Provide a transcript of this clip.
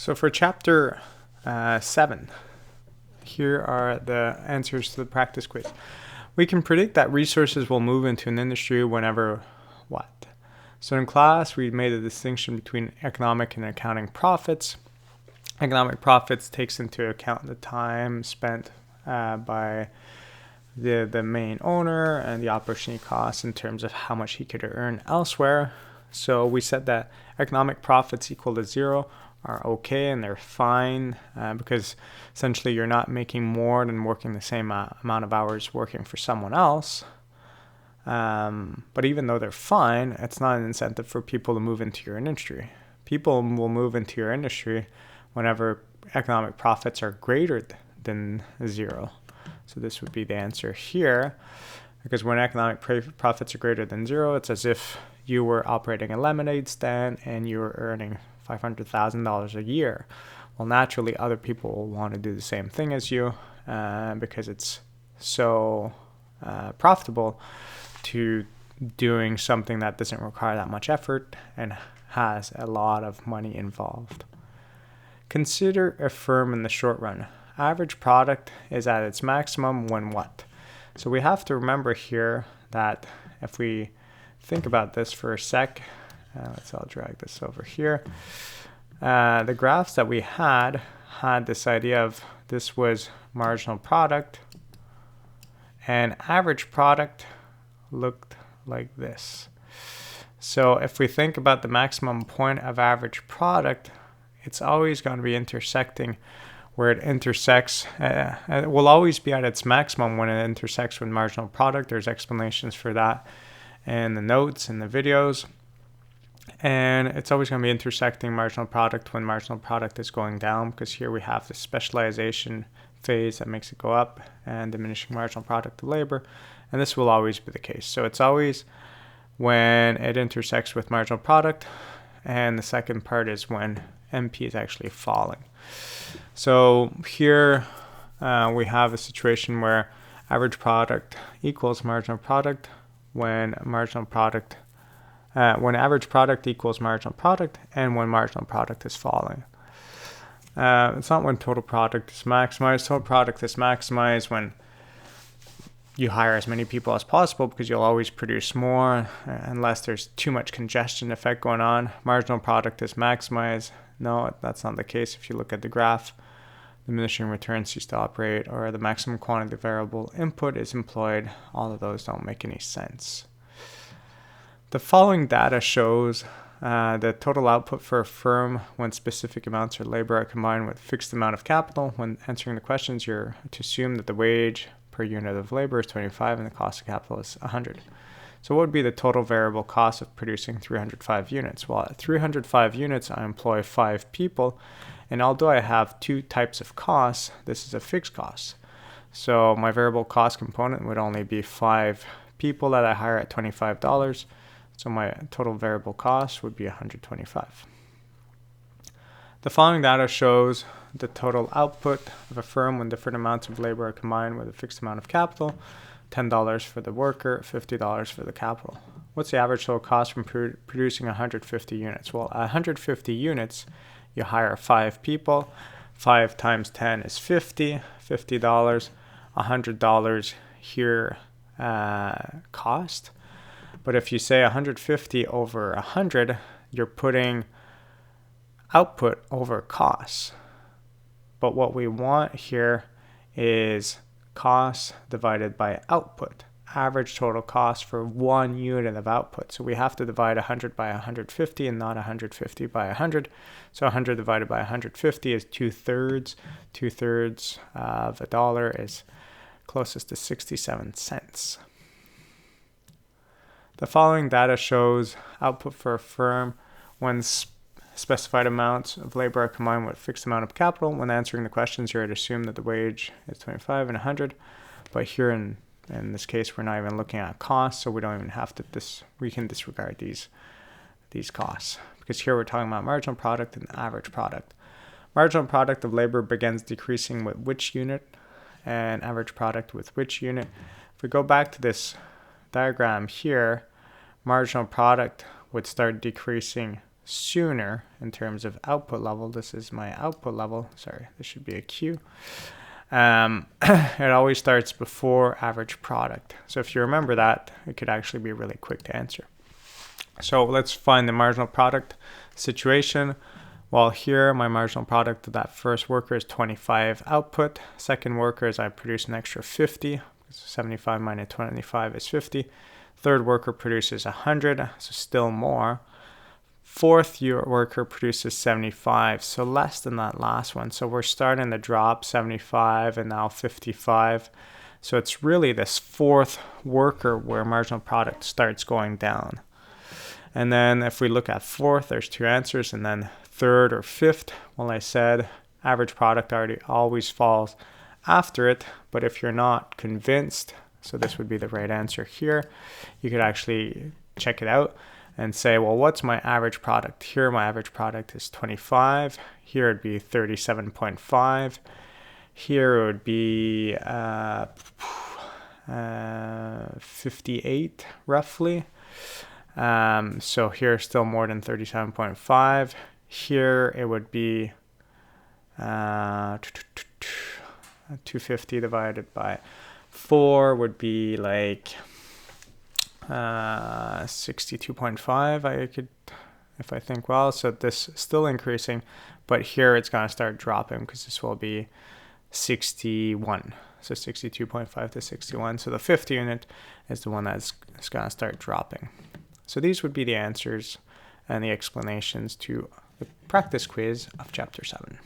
So for chapter 7, here are the answers to the practice quiz. We can predict that resources will move into an industry whenever what? So in class, we made a distinction between economic and accounting profits. Economic profits takes into account the time spent by the main owner and the opportunity cost in terms of how much he could earn elsewhere. So we said that economic profits equal to 0 are okay and they're fine because essentially you're not making more than working the same amount of hours working for someone else. But even though they're fine, it's not an incentive for people to move into your industry. People will move into your industry whenever economic profits are greater than 0. So this would be the answer here, because when economic profits are greater than 0, it's as if you were operating a lemonade stand and you were earning $500,000 a year. Well, naturally, other people will want to do the same thing as you because it's so profitable to doing something that doesn't require that much effort and has a lot of money involved. Consider a firm in the short run. Average product is at its maximum when what? So we have to remember here that if we think about this for a sec, I'll drag this over here. The graphs that we had this idea of this was marginal product, and average product looked like this. So if we think about the maximum point of average product, it's always going to be intersecting where it intersects. It will always be at its maximum when it intersects with marginal product. There's explanations for that in the notes and the videos. And it's always going to be intersecting marginal product when marginal product is going down, because here we have the specialization phase that makes it go up and diminishing marginal product of labor. And this will always be the case. So it's always when it intersects with marginal product. And the second part is when MP is actually falling. So here we have a situation where average product equals marginal product when average product equals marginal product and when marginal product is falling. It's not when total product is maximized. Total product is maximized when you hire as many people as possible because you'll always produce more unless there's too much congestion effect going on. Marginal product is maximized. No, that's not the case. If you look at the graph, diminishing returns cease to operate, or the maximum quantity of variable input is employed. All of those don't make any sense. The following data shows the total output for a firm when specific amounts of labor are combined with a fixed amount of capital. When answering the questions, you're to assume that the wage per unit of labor is 25 and the cost of capital is 100. So what would be the total variable cost of producing 305 units? Well, at 305 units, I employ 5 people. And although I have 2 types of costs, this is a fixed cost. So my variable cost component would only be 5 people that I hire at $25. So my total variable cost would be 125. The following data shows the total output of a firm when different amounts of labor are combined with a fixed amount of capital. $10 for the worker, $50 for the capital. What's the average total cost from producing 150 units? Well, 150 units, you hire 5 people. 5 times 10 is 50. $50. $100 here cost. But if you say 150 over 100, you're putting output over costs. But what we want here is cost divided by output, average total cost for 1 unit of output. So we have to divide 100 by 150 and not 150 by 100. So 100 divided by 150 is 2/3. 2/3 of $1 is closest to 67 cents. The following data shows output for a firm when specified amounts of labor are combined with a fixed amount of capital. When answering the questions, you're to assume that the wage is 25 and 100. But here in this case, we're not even looking at costs, so we don't even have to we can disregard these costs. Because here we're talking about marginal product and average product. Marginal product of labor begins decreasing with which unit, and average product with which unit. If we go back to this diagram here, marginal product would start decreasing sooner in terms of output level. This is my output level. Sorry, this should be a Q. It always starts before average product. So if you remember that, it could actually be really quick to answer. So let's find the marginal product situation. Well, here my marginal product of that first worker is 25 output. Second worker is I produce an extra 50. 75 minus 25 is 50. Third worker produces 100, so still more. Fourth worker produces 75, so less than that last one. So we're starting to drop 75 and now 55. So it's really this fourth worker where marginal product starts going down. And then if we look at fourth, there's two answers, and then third or fifth, well, I said average product always falls after it, but if you're not convinced, so this would be the right answer here, you could actually check it out and say, well, what's my average product? Here, my average product is 25. Here it'd be 37.5. Here it would be 58 roughly. So here still more than 37.5. Here it would be 250 divided by 4 would be like 62.5. I could, if I think well. So this is still increasing, but here it's going to start dropping because this will be 61. So 62.5 to 61. So the fifth unit is the one that's going to start dropping. So these would be the answers and the explanations to the practice quiz of Chapter 7.